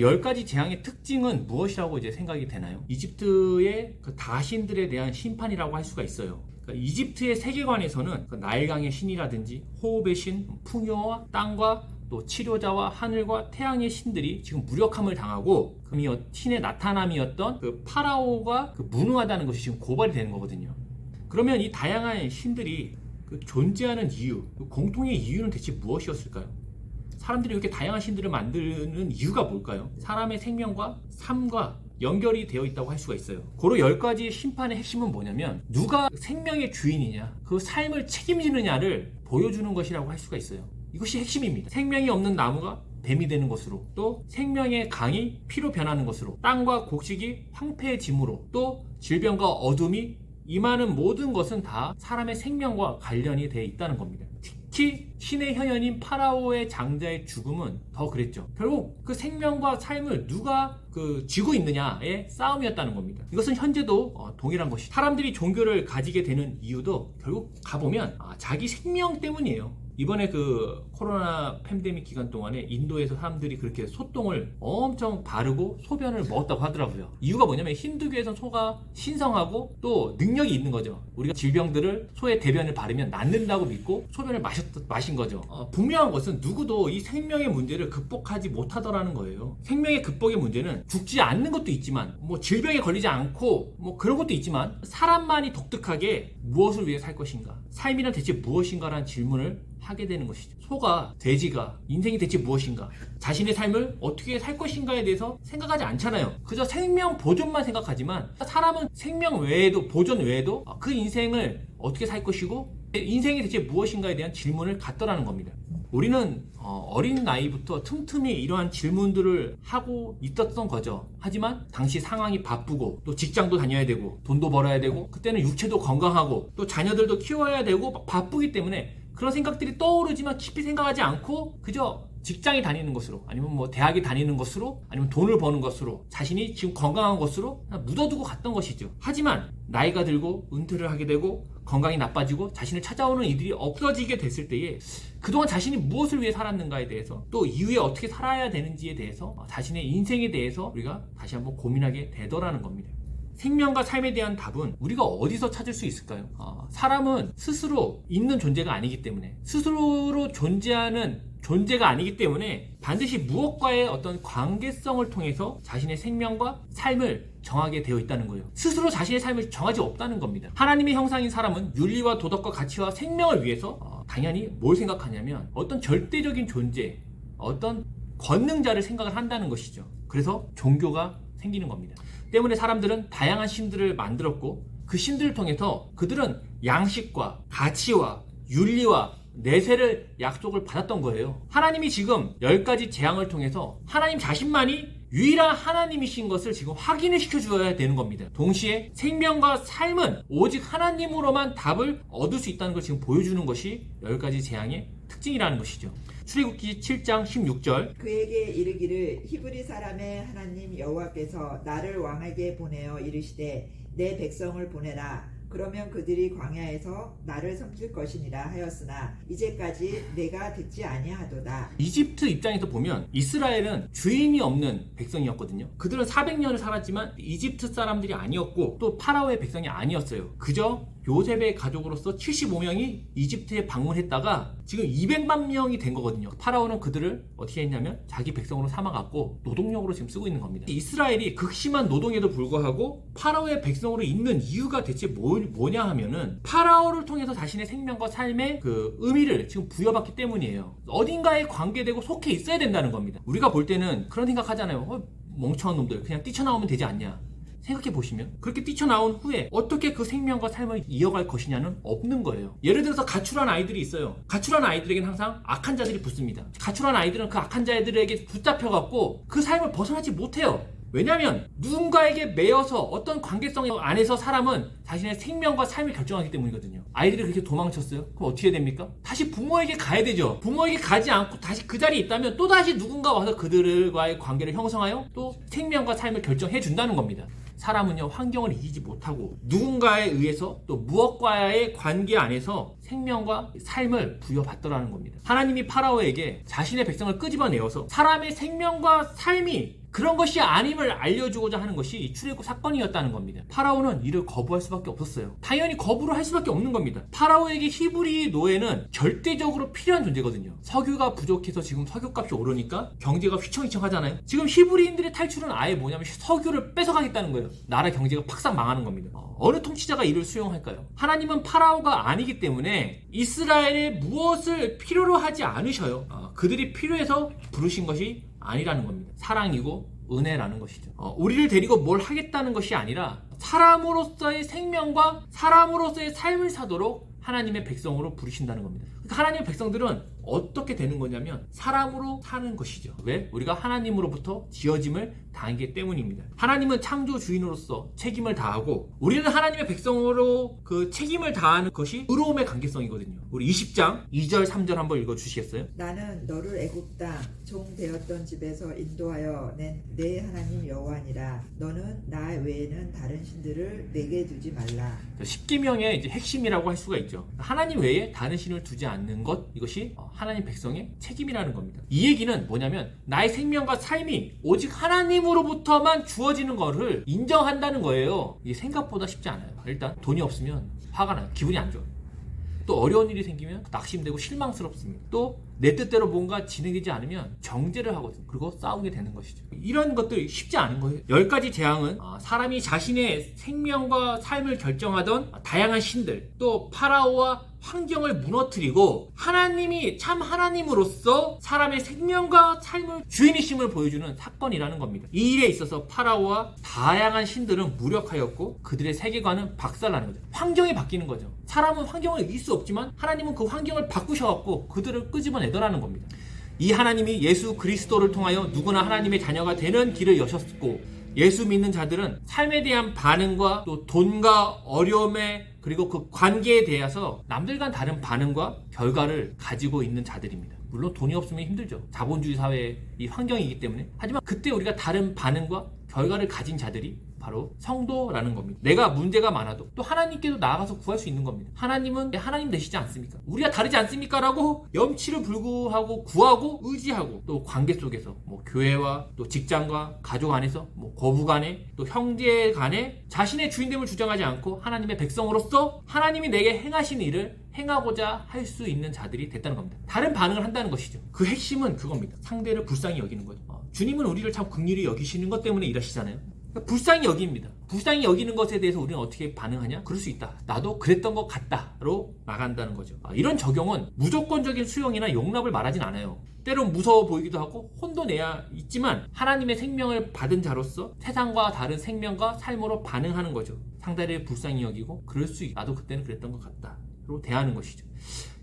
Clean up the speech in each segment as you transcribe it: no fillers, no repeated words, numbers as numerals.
10가지 재앙의 특징은 무엇이라고 이제 생각이 되나요? 이집트의 그 다신들에 대한 심판이라고 할 수가 있어요. 그러니까 이집트의 세계관에서는 그 나일강의 신이라든지 호흡의 신, 풍요와 땅과 또 치료자와 하늘과 태양의 신들이 지금 무력함을 당하고 그 신의 나타남이었던 그 파라오가 그 무능하다는 것이 지금 고발이 되는 거거든요. 그러면 이 다양한 신들이 그 존재하는 이유, 그 공통의 이유는 대체 무엇이었을까요? 사람들이 이렇게 다양한 신들을 만드는 이유가 뭘까요? 사람의 생명과 삶과 연결이 되어 있다고 할 수가 있어요. 고로 10가지 심판의 핵심은 뭐냐면 누가 생명의 주인이냐, 그 삶을 책임지느냐를 보여주는 것이라고 할 수가 있어요. 이것이 핵심입니다. 생명이 없는 나무가 뱀이 되는 것으로, 또 생명의 강이 피로 변하는 것으로, 땅과 곡식이 황폐해짐으로, 또 질병과 어둠이 임하는 모든 것은 다 사람의 생명과 관련이 되어 있다는 겁니다. 특히 신의 현현인 파라오의 장자의 죽음은 더 그랬죠. 결국 그 생명과 삶을 누가 쥐고 있느냐의 싸움이었다는 겁니다. 이것은 현재도 동일한 것이죠. 사람들이 종교를 가지게 되는 이유도 결국 가보면 자기 생명 때문이에요. 이번에 그 코로나 팬데믹 기간 동안에 인도에서 사람들이 그렇게 소똥을 엄청 바르고 소변을 먹었다고 하더라고요. 이유가 뭐냐면 힌두교에서는 소가 신성하고 또 능력이 있는 거죠. 우리가 질병들을 소의 대변을 바르면 낫는다고 믿고 소변을 마신 거죠. 분명한 것은 누구도 이 생명의 문제를 극복하지 못하더라는 거예요. 생명의 극복의 문제는 죽지 않는 것도 있지만 뭐 질병에 걸리지 않고 뭐 그런 것도 있지만 사람만이 독특하게 무엇을 위해 살 것인가, 삶이란 대체 무엇인가라는 질문을 하게 되는 것이죠. 소가, 돼지가 인생이 대체 무엇인가, 자신의 삶을 어떻게 살 것인가에 대해서 생각하지 않잖아요. 그저 생명 보존만 생각하지만 사람은 생명 외에도, 보존 외에도 그 인생을 어떻게 살 것이고 인생이 대체 무엇인가에 대한 질문을 갖더라는 겁니다. 우리는 어린 나이부터 틈틈이 이러한 질문들을 하고 있었던 거죠. 하지만 당시 상황이 바쁘고 또 직장도 다녀야 되고 돈도 벌어야 되고 그때는 육체도 건강하고 또 자녀들도 키워야 되고 바쁘기 때문에 그런 생각들이 떠오르지만 깊이 생각하지 않고 그저 직장에 다니는 것으로, 아니면 뭐 대학에 다니는 것으로, 아니면 돈을 버는 것으로, 자신이 지금 건강한 것으로 묻어두고 갔던 것이죠. 하지만 나이가 들고 은퇴를 하게 되고 건강이 나빠지고 자신을 찾아오는 이들이 없어지게 됐을 때에 그동안 자신이 무엇을 위해 살았는가에 대해서, 또 이후에 어떻게 살아야 되는지에 대해서, 자신의 인생에 대해서 우리가 다시 한번 고민하게 되더라는 겁니다. 생명과 삶에 대한 답은 우리가 어디서 찾을 수 있을까요? 사람은 스스로 있는 존재가 아니기 때문에, 스스로 존재하는 존재가 아니기 때문에 반드시 무엇과의 어떤 관계성을 통해서 자신의 생명과 삶을 정하게 되어 있다는 거예요. 스스로 자신의 삶을 정하지 없다는 겁니다. 하나님의 형상인 사람은 윤리와 도덕과 가치와 생명을 위해서 당연히 뭘 생각하냐면 어떤 절대적인 존재, 어떤 권능자를 생각을 한다는 것이죠. 그래서 종교가 생기는 겁니다. 때문에 사람들은 다양한 신들을 만들었고 그 신들을 통해서 그들은 양식과 가치와 윤리와 내세를 약속을 받았던 거예요. 하나님이 지금 10가지 재앙을 통해서 하나님 자신만이 유일한 하나님이신 것을 지금 확인을 시켜주어야 되는 겁니다. 동시에 생명과 삶은 오직 하나님으로만 답을 얻을 수 있다는 걸 지금 보여주는 것이 10가지 재앙의 특징이라는 것이죠. 출애굽기 7장 16절, 그에게 이르기를 히브리 사람의 하나님 여호와께서 나를 왕에게 보내어 이르시되 내 백성을 보내라. 그러면 그들이 광야에서 나를 섬길 것이니라 하였으나 이제까지 내가 듣지 아니하도다. 이집트 입장에서 보면 이스라엘은 주인이 없는 백성이었거든요. 그들은 400년을 살았지만 이집트 사람들이 아니었고 또 파라오의 백성이 아니었어요. 그저 요셉의 가족으로서 75명이 이집트에 방문했다가 지금 200만 명이 된 거거든요. 파라오는 그들을 어떻게 했냐면 자기 백성으로 삼아갖고 노동력으로 지금 쓰고 있는 겁니다. 이스라엘이 극심한 노동에도 불구하고 파라오의 백성으로 있는 이유가 대체 뭐냐 하면은 파라오를 통해서 자신의 생명과 삶의 그 의미를 지금 부여받기 때문이에요. 어딘가에 관계되고 속해 있어야 된다는 겁니다. 우리가 볼 때는 그런 생각하잖아요. 멍청한 놈들 그냥 뛰쳐나오면 되지 않냐. 생각해 보시면 그렇게 뛰쳐나온 후에 어떻게 그 생명과 삶을 이어갈 것이냐는 없는 거예요. 예를 들어서 가출한 아이들이 있어요. 가출한 아이들에게는 항상 악한 자들이 붙습니다. 가출한 아이들은 그 악한 자들에게 붙잡혀갖고 그 삶을 벗어나지 못해요. 왜냐하면 누군가에게 매여서 어떤 관계성 안에서 사람은 자신의 생명과 삶을 결정하기 때문이거든요. 아이들이 그렇게 도망쳤어요. 그럼 어떻게 됩니까? 다시 부모에게 가야 되죠. 부모에게 가지 않고 다시 그 자리에 있다면 또다시 누군가 와서 그들과의 관계를 형성하여 또 생명과 삶을 결정해 준다는 겁니다. 사람은요, 환경을 이기지 못하고 누군가에 의해서 또 무엇과의 관계 안에서 생명과 삶을 부여받더라는 겁니다. 하나님이 파라오에게 자신의 백성을 끄집어내어서 사람의 생명과 삶이 그런 것이 아님을 알려주고자 하는 것이 이 출애굽 사건이었다는 겁니다. 파라오는 이를 거부할 수밖에 없었어요. 당연히 거부를 할 수밖에 없는 겁니다. 파라오에게 히브리 노예는 절대적으로 필요한 존재거든요. 석유가 부족해서 지금 석유값이 오르니까 경제가 휘청휘청하잖아요. 지금 히브리인들의 탈출은 아예 뭐냐면 석유를 뺏어가겠다는 거예요. 나라 경제가 팍싹 망하는 겁니다. 어느 통치자가 이를 수용할까요? 하나님은 파라오가 아니기 때문에 이스라엘에 무엇을 필요로 하지 않으셔요. 그들이 필요해서 부르신 것이 아니라는 겁니다. 사랑이고 은혜라는 것이죠. 우리를 데리고 뭘 하겠다는 것이 아니라 사람으로서의 생명과 사람으로서의 삶을 사도록 하나님의 백성으로 부르신다는 겁니다. 하나님의 백성들은 어떻게 되는 거냐면 사람으로 사는 것이죠. 왜? 우리가 하나님으로부터 지어짐을 당하기 때문입니다. 하나님은 창조 주인으로서 책임을 다하고 우리는 하나님의 백성으로 그 책임을 다하는 것이 의로움의 관계성이거든요. 우리 20장 2절 3절 한번 읽어주시겠어요? 나는 너를 애굽 땅 종 되었던 집에서 인도하여 낸 내 하나님 여호와니라. 너는 나 외에는 다른 신들을 내게 두지 말라. 10계명의 이제 핵심이라고 할 수가 있죠. 하나님 외에 다른 신을 두지 않는 것, 이것이 하나님 백성의 책임이라는 겁니다. 이 얘기는 뭐냐면 나의 생명과 삶이 오직 하나님으로부터만 주어지는 것을 인정한다는 거예요. 이게 생각보다 쉽지 않아요. 일단 돈이 없으면 화가 나요. 기분이 안 좋아요. 또 어려운 일이 생기면 낙심되고 실망스럽습니다. 또 내 뜻대로 뭔가 진행되지 않으면 정죄를 하거든요. 그리고 싸우게 되는 것이죠. 이런 것들이 쉽지 않은 거예요. 10가지 재앙은 사람이 자신의 생명과 삶을 결정하던 다양한 신들, 또 파라오와 환경을 무너뜨리고 하나님이 참 하나님으로서 사람의 생명과 삶을 주인이심을 보여주는 사건이라는 겁니다. 이 일에 있어서 파라오와 다양한 신들은 무력하였고 그들의 세계관은 박살나는 거죠. 환경이 바뀌는 거죠. 사람은 환경을 이길 수 없지만 하나님은 그 환경을 바꾸셔갖고 그들을 끄집어내더라는 겁니다. 이 하나님이 예수 그리스도를 통하여 누구나 하나님의 자녀가 되는 길을 여셨고 예수 믿는 자들은 삶에 대한 반응과 또 돈과 어려움에 그리고 그 관계에 대해서 남들과는 다른 반응과 결과를 가지고 있는 자들입니다. 물론 돈이 없으면 힘들죠. 자본주의 사회의 이 환경이기 때문에. 하지만 그때 우리가 다른 반응과 결과를 가진 자들이 바로 성도라는 겁니다. 내가 문제가 많아도 또 하나님께도 나아가서 구할 수 있는 겁니다. 하나님은 하나님 되시지 않습니까? 우리가 다르지 않습니까? 라고 염치를 불구하고 구하고 의지하고 또 관계 속에서 교회와 또 직장과 가족 안에서 고부 간에 또 형제 간에 자신의 주인됨을 주장하지 않고 하나님의 백성으로서 하나님이 내게 행하신 일을 행하고자 할 수 있는 자들이 됐다는 겁니다. 다른 반응을 한다는 것이죠. 그 핵심은 그겁니다. 상대를 불쌍히 여기는 거죠. 주님은 우리를 참 긍휼히 여기시는 것 때문에 일하시잖아요. 불쌍히 여깁니다. 불쌍히 여기는 것에 대해서 우리는 어떻게 반응하냐? 그럴 수 있다. 나도 그랬던 것 같다로 나간다는 거죠. 이런 적용은 무조건적인 수용이나 용납을 말하진 않아요. 때론 무서워 보이기도 하고 혼도 내야 있지만 하나님의 생명을 받은 자로서 세상과 다른 생명과 삶으로 반응하는 거죠. 상대를 불쌍히 여기고 그럴 수 있다. 나도 그때는 그랬던 것 같다로 대하는 것이죠.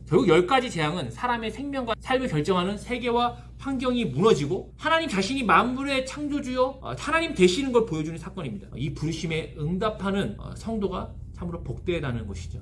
결국 10가지 재앙은 사람의 생명과 삶을 결정하는 세계와 환경이 무너지고 하나님 자신이 만물의 창조주요 하나님 되시는 걸 보여주는 사건입니다. 이 부르심에 응답하는 성도가 참으로 복되다는 것이죠.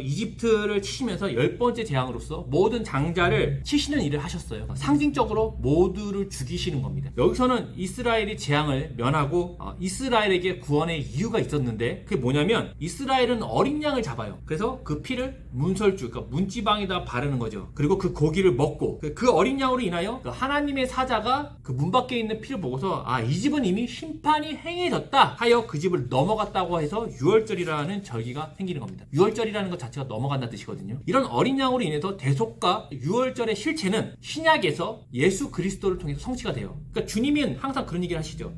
이집트를 치시면서 10번째 재앙으로서 모든 장자를 치시는 일을 하셨어요. 상징적으로 모두를 죽이시는 겁니다. 여기서는 이스라엘이 재앙을 면하고 이스라엘에게 구원의 이유가 있었는데 그게 뭐냐면 이스라엘은 어린 양을 잡아요. 그래서 그 피를 문설주, 그러니까 문지방에다 바르는 거죠. 그리고 그 고기를 먹고 그 어린 양으로 인하여 그 하나님의 사자가 그 문 밖에 있는 피를 보고서 이 집은 이미 심판이 행해졌다 하여 그 집을 넘어갔다고 해서 유월절이라는 절기가 생기는 겁니다. 유월절이라는 것 자체가 넘어간다는 뜻이거든요. 이런 어린 양으로 인해서 대속과 유월절의 실체는 신약에서 예수 그리스도를 통해서 성취가 돼요. 그러니까 주님은 항상 그런 얘기를 하시죠.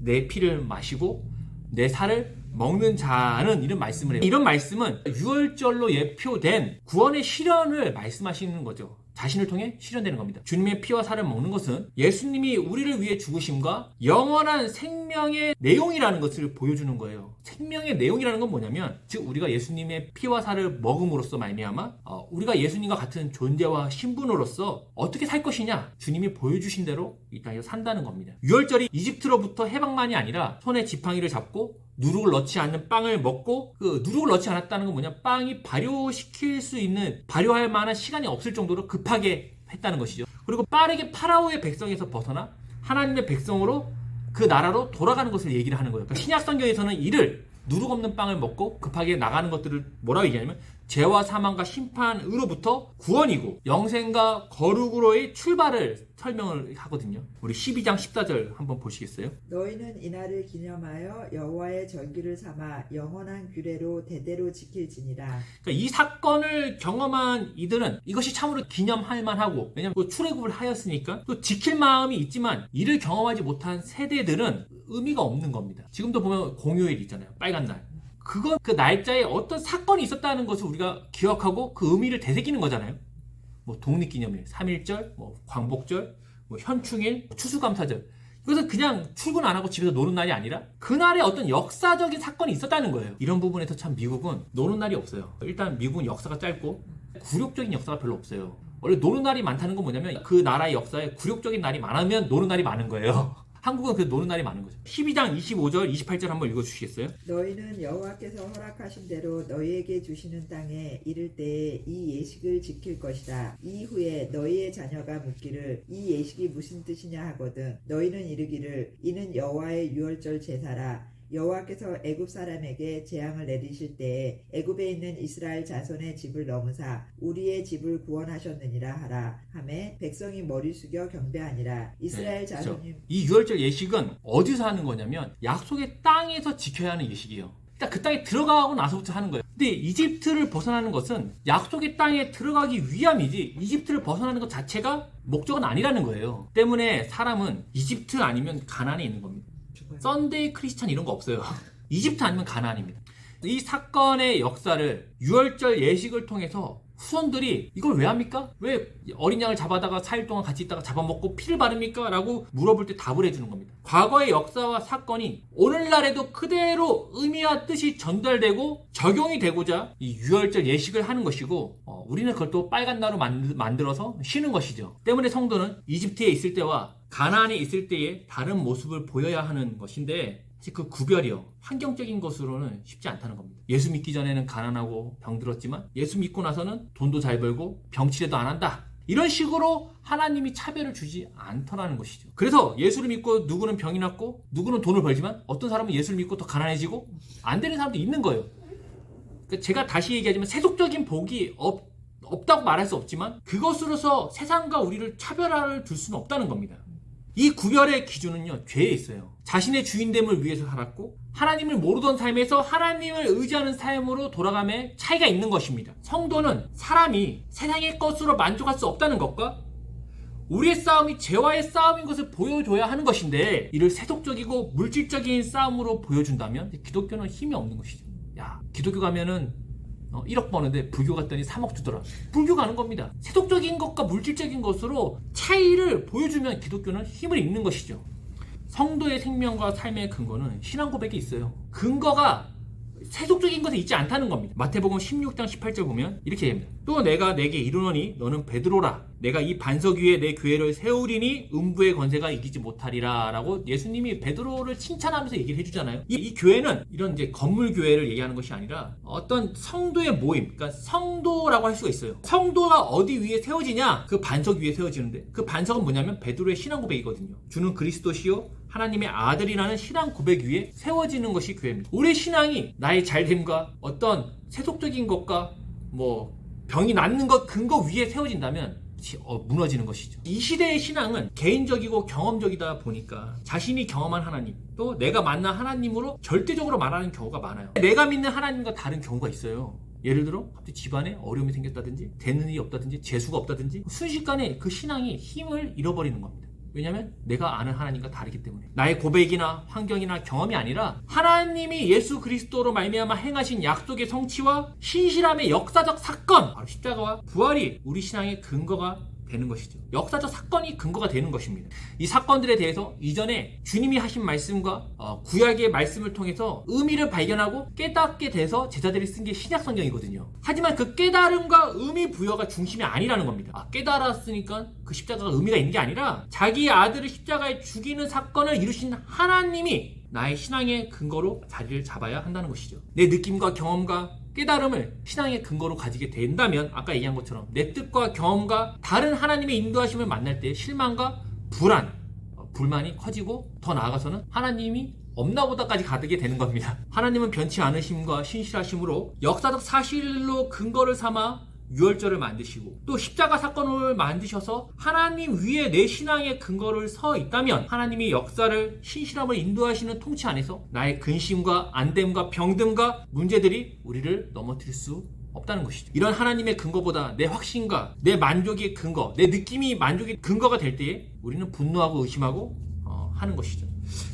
내 피를 마시고 내 살을 먹는 자는 이런 말씀을 해요. 이런 말씀은 유월절로 예표된 구원의 실현을 말씀하시는 거죠. 자신을 통해 실현되는 겁니다. 주님의 피와 살을 먹는 것은 예수님이 우리를 위해 죽으심과 영원한 생명의 내용이라는 것을 보여주는 거예요. 생명의 내용이라는 건 뭐냐면 즉 우리가 예수님의 피와 살을 먹음으로써 말미암아 우리가 예수님과 같은 존재와 신분으로서 어떻게 살 것이냐 주님이 보여주신 대로 이 땅에서 산다는 겁니다. 유월절이 이집트로부터 해방만이 아니라 손에 지팡이를 잡고 누룩을 넣지 않는 빵을 먹고 그 누룩을 넣지 않았다는 건 뭐냐 빵이 발효시킬 수 있는 발효할 만한 시간이 없을 정도로 급하게 했다는 것이죠. 그리고 빠르게 파라오의 백성에서 벗어나 하나님의 백성으로 그 나라로 돌아가는 것을 얘기를 하는 거예요. 그러니까 신약 성경에서는 이를 누룩 없는 빵을 먹고 급하게 나가는 것들을 뭐라고 얘기하냐면 죄와 사망과 심판으로부터 구원이고 영생과 거룩으로의 출발을 설명을 하거든요. 우리 12장 14절 한번 보시겠어요? 너희는 이날을 기념하여 여호와의 절기를 삼아 영원한 규례로 대대로 지킬지니라. 그러니까 이 사건을 경험한 이들은 이것이 참으로 기념할 만하고, 왜냐하면 또 출애굽을 하였으니까 또 지킬 마음이 있지만 이를 경험하지 못한 세대들은 의미가 없는 겁니다. 지금도 보면 공휴일 있잖아요. 빨간 날. 그건 그 날짜에 어떤 사건이 있었다는 것을 우리가 기억하고 그 의미를 되새기는 거잖아요. 뭐 독립기념일, 3.1절, 뭐 광복절, 뭐 현충일, 추수감사절. 이것은 그냥 출근 안 하고 집에서 노는 날이 아니라 그날에 어떤 역사적인 사건이 있었다는 거예요. 이런 부분에서 참 미국은 노는 날이 없어요. 일단 미국은 역사가 짧고 굴욕적인 역사가 별로 없어요. 원래 노는 날이 많다는 건 뭐냐면 그 나라의 역사에 굴욕적인 날이 많으면 노는 날이 많은 거예요. 한국은 그 노는 날이 많은 거죠. 12장 25절, 28절 한번 읽어주시겠어요? 너희는 여호와께서 허락하신 대로 너희에게 주시는 땅에 이를 때에 이 예식을 지킬 것이다. 이후에 너희의 자녀가 묻기를 이 예식이 무슨 뜻이냐 하거든 너희는 이르기를 이는 여호와의 유월절 제사라. 여호와께서 애굽 사람에게 재앙을 내리실 때에 애굽에 있는 이스라엘 자손의 집을 넘으사 우리의 집을 구원하셨느니라 하라 하매 백성이 머리 숙여 경배하니라. 이스라엘 자손이 그렇죠. 이 유월절 예식은 어디서 하는 거냐면 약속의 땅에서 지켜야 하는 예식이에요. 일단 그 땅에 들어가고 나서부터 하는 거예요. 근데 이집트를 벗어나는 것은 약속의 땅에 들어가기 위함이지 이집트를 벗어나는 것 자체가 목적은 아니라는 거예요. 때문에 사람은 이집트 아니면 가나안에 있는 겁니다. 썬데이 크리스찬 이런 거 없어요. 이집트 아니면 가나안입니다. 이 사건의 역사를 유월절 예식을 통해서 후손들이 이걸 왜 합니까? 왜 어린 양을 잡아다가 4일 동안 같이 있다가 잡아먹고 피를 바릅니까? 라고 물어볼 때 답을 해주는 겁니다. 과거의 역사와 사건이 오늘날에도 그대로 의미와 뜻이 전달되고 적용이 되고자 이 유월절 예식을 하는 것이고 우리는 그걸 또 빨간 날로 만들어서 쉬는 것이죠. 때문에 성도는 이집트에 있을 때와 가나안에 있을 때의 다른 모습을 보여야 하는 것인데 사실 그 구별이요 환경적인 것으로는 쉽지 않다는 겁니다. 예수 믿기 전에는 가난하고 병들었지만 예수 믿고 나서는 돈도 잘 벌고 병치레도 안 한다. 이런 식으로 하나님이 차별을 주지 않더라는 것이죠. 그래서 예수를 믿고 누구는 병이 났고 누구는 돈을 벌지만 어떤 사람은 예수를 믿고 더 가난해지고 안 되는 사람도 있는 거예요. 그러니까 제가 다시 얘기하지만 세속적인 복이 없다고 말할 수 없지만 그것으로서 세상과 우리를 차별화를 둘 수는 없다는 겁니다. 이 구별의 기준은요 죄에 있어요. 자신의 주인됨을 위해서 살았고 하나님을 모르던 삶에서 하나님을 의지하는 삶으로 돌아감에 차이가 있는 것입니다. 성도는 사람이 세상의 것으로 만족할 수 없다는 것과 우리의 싸움이 죄와의 싸움인 것을 보여줘야 하는 것인데 이를 세속적이고 물질적인 싸움으로 보여준다면 기독교는 힘이 없는 것이죠. 야, 기독교 가면은 1억 버는데 불교 갔더니 3억 주더라. 불교 가는 겁니다. 세속적인 것과 물질적인 것으로 차이를 보여주면 기독교는 힘을 잃는 것이죠. 성도의 생명과 삶의 근거는 신앙 고백에 있어요. 근거가 세속적인 것에 있지 않다는 겁니다. 마태복음 16장 18절 보면 이렇게 됩니다. 또 내가 내게 이르노니 너는 베드로라. 내가 이 반석 위에 내 교회를 세우리니 음부의 권세가 이기지 못하리라 라고 예수님이 베드로를 칭찬하면서 얘기를 해주잖아요. 이 교회는 이런 이제 건물 교회를 얘기하는 것이 아니라 어떤 성도의 모임, 그러니까 성도라고 할 수가 있어요. 성도가 어디 위에 세워지냐? 그 반석 위에 세워지는데 그 반석은 뭐냐면 베드로의 신앙 고백이거든요. 주는 그리스도시요 하나님의 아들이라는 신앙 고백 위에 세워지는 것이 교회입니다. 우리 신앙이 나의 잘됨과 어떤 세속적인 것과 뭐 병이 낫는 것 근거 위에 세워진다면 무너지는 것이죠. 이 시대의 신앙은 개인적이고 경험적이다 보니까 자신이 경험한 하나님 또 내가 만난 하나님으로 절대적으로 말하는 경우가 많아요. 내가 믿는 하나님과 다른 경우가 있어요. 예를 들어 갑자기 집안에 어려움이 생겼다든지 되는 일이 없다든지 재수가 없다든지 순식간에 그 신앙이 힘을 잃어버리는 겁니다. 왜냐하면 내가 아는 하나님과 다르기 때문에 나의 고백이나 환경이나 경험이 아니라 하나님이 예수 그리스도로 말미암아 행하신 약속의 성취와 신실함의 역사적 사건 바로 십자가와 부활이 우리 신앙의 근거가 되는 것이죠. 역사적 사건이 근거가 되는 것입니다. 이 사건들에 대해서 이전에 주님이 하신 말씀과 구약의 말씀을 통해서 의미를 발견하고 깨닫게 돼서 제자들이 쓴 게 신약 성경이거든요. 하지만 그 깨달음과 의미 부여가 중심이 아니라는 겁니다. 깨달았으니까 그 십자가가 의미가 있는 게 아니라 자기 아들을 십자가에 죽이는 사건을 이루신 하나님이 나의 신앙의 근거로 자리를 잡아야 한다는 것이죠. 내 느낌과 경험과 깨달음을 신앙의 근거로 가지게 된다면 아까 얘기한 것처럼 내 뜻과 경험과 다른 하나님의 인도하심을 만날 때 실망과 불안, 불만이 커지고 더 나아가서는 하나님이 없나보다까지 가게 되는 겁니다. 하나님은 변치 않으심과 신실하심으로 역사적 사실로 근거를 삼아 유월절을 만드시고 또 십자가 사건을 만드셔서 하나님 위에 내 신앙의 근거를 서 있다면 하나님이 역사를 신실함을 인도하시는 통치 안에서 나의 근심과 안됨과 병듦과 문제들이 우리를 넘어뜨릴 수 없다는 것이죠. 이런 하나님의 근거보다 내 확신과 내 만족의 근거, 내 느낌이 만족의 근거가 될 때에 우리는 분노하고 의심하고 하는 것이죠.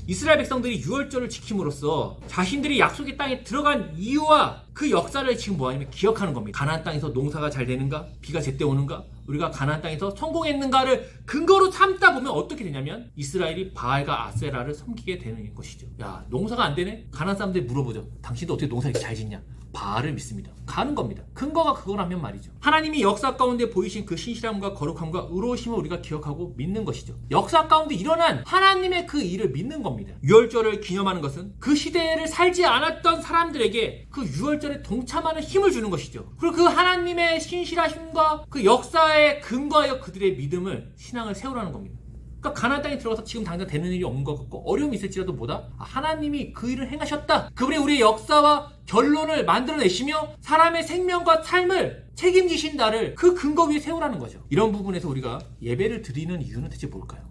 이스라엘 백성들이 유월절을 지킴으로써 자신들이 약속의 땅에 들어간 이유와 그 역사를 지금 뭐하냐면 기억하는 겁니다. 가나안 땅에서 농사가 잘 되는가? 비가 제때 오는가? 우리가 가나안 땅에서 성공했는가를 근거로 삼다 보면 어떻게 되냐면 이스라엘이 바알과 아세라를 섬기게 되는 것이죠. 야, 농사가 안 되네? 가나안 사람들이 물어보죠. 당신도 어떻게 농사 이렇게 잘 짓냐? 바알을 믿습니다. 가는 겁니다. 근거가 그거라면 말이죠. 하나님이 역사 가운데 보이신 그 신실함과 거룩함과 의로우심을 우리가 기억하고 믿는 것이죠. 역사 가운데 일어난 하나님의 그 일을 믿는 겁니다. 유월절을 기념하는 것은 그 시대를 살지 않았던 사람들에게 그 유월절에 동참하는 힘을 주는 것이죠. 그리고 그 하나님의 신실하심과 그 역사에 근거하여 그들의 믿음을, 신앙을 세우라는 겁니다. 그러니까 가나안 땅에 들어가서 지금 당장 되는 일이 없는 것 같고 어려움이 있을지라도 뭐다? 하나님이 그 일을 행하셨다. 그분이 우리의 역사와 결론을 만들어내시며 사람의 생명과 삶을 책임지신다를 그 근거 위에 세우라는 거죠. 이런 부분에서 우리가 예배를 드리는 이유는 대체 뭘까요?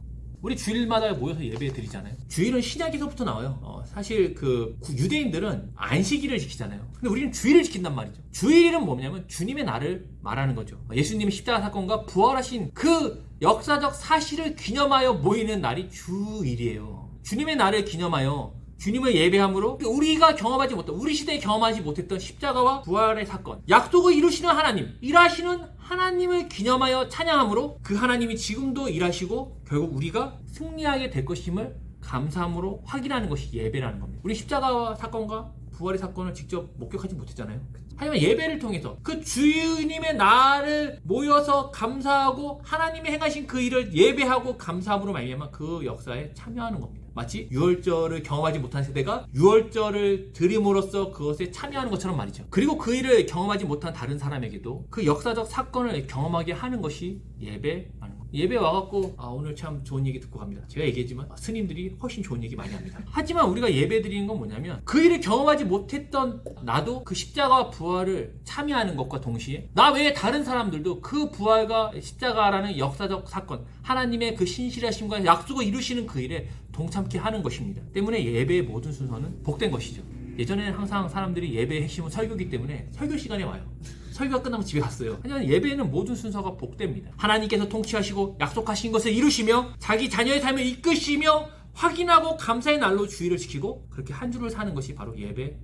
우리 주일마다 모여서 예배 드리잖아요. 주일은 신약에서부터 나와요. 사실 그 유대인들은 안식일을 지키잖아요. 근데 우리는 주일을 지킨단 말이죠. 주일은 뭐냐면 주님의 날을 말하는 거죠. 예수님의 십자가 사건과 부활하신 그 역사적 사실을 기념하여 모이는 날이 주일이에요. 주님의 날을 기념하여 주님을 예배함으로 우리가 경험하지 못한, 우리 시대에 경험하지 못했던 십자가와 부활의 사건, 약속을 이루시는 하나님, 일하시는 하나님을 기념하여 찬양함으로 그 하나님이 지금도 일하시고 결국 우리가 승리하게 될 것임을 감사함으로 확인하는 것이 예배라는 겁니다. 우리 십자가와 사건과 부활의 사건을 직접 목격하지 못했잖아요. 하지만 예배를 통해서 그 주님의 날을 모여서 감사하고 하나님이 행하신 그 일을 예배하고 감사함으로 말미암아 그 역사에 참여하는 겁니다. 마치 유월절을 경험하지 못한 세대가 유월절을 드림으로써 그것에 참여하는 것처럼 말이죠. 그리고 그 일을 경험하지 못한 다른 사람에게도 그 역사적 사건을 경험하게 하는 것이 예배라는 겁니다. 예배 와갖고 오늘 참 좋은 얘기 듣고 갑니다. 제가 얘기했지만 스님들이 훨씬 좋은 얘기 많이 합니다. 하지만 우리가 예배 드리는 건 뭐냐면 그 일을 경험하지 못했던 나도 그 십자가와 부활을 참여하는 것과 동시에 나 외에 다른 사람들도 그 부활과 십자가라는 역사적 사건, 하나님의 그 신실하심과 약속을 이루시는 그 일에 동참케 하는 것입니다. 때문에 예배의 모든 순서는 복된 것이죠. 예전에는 항상 사람들이 예배의 핵심은 설교이기 때문에 설교 시간에 와요. 설교가 끝나면 집에 갔어요. 하지만 예배에는 모든 순서가 복됩니다. 하나님께서 통치하시고 약속하신 것을 이루시며 자기 자녀의 삶을 이끄시며 확인하고 감사의 날로 주일을 지키고 그렇게 한 주를 사는 것이 바로 예배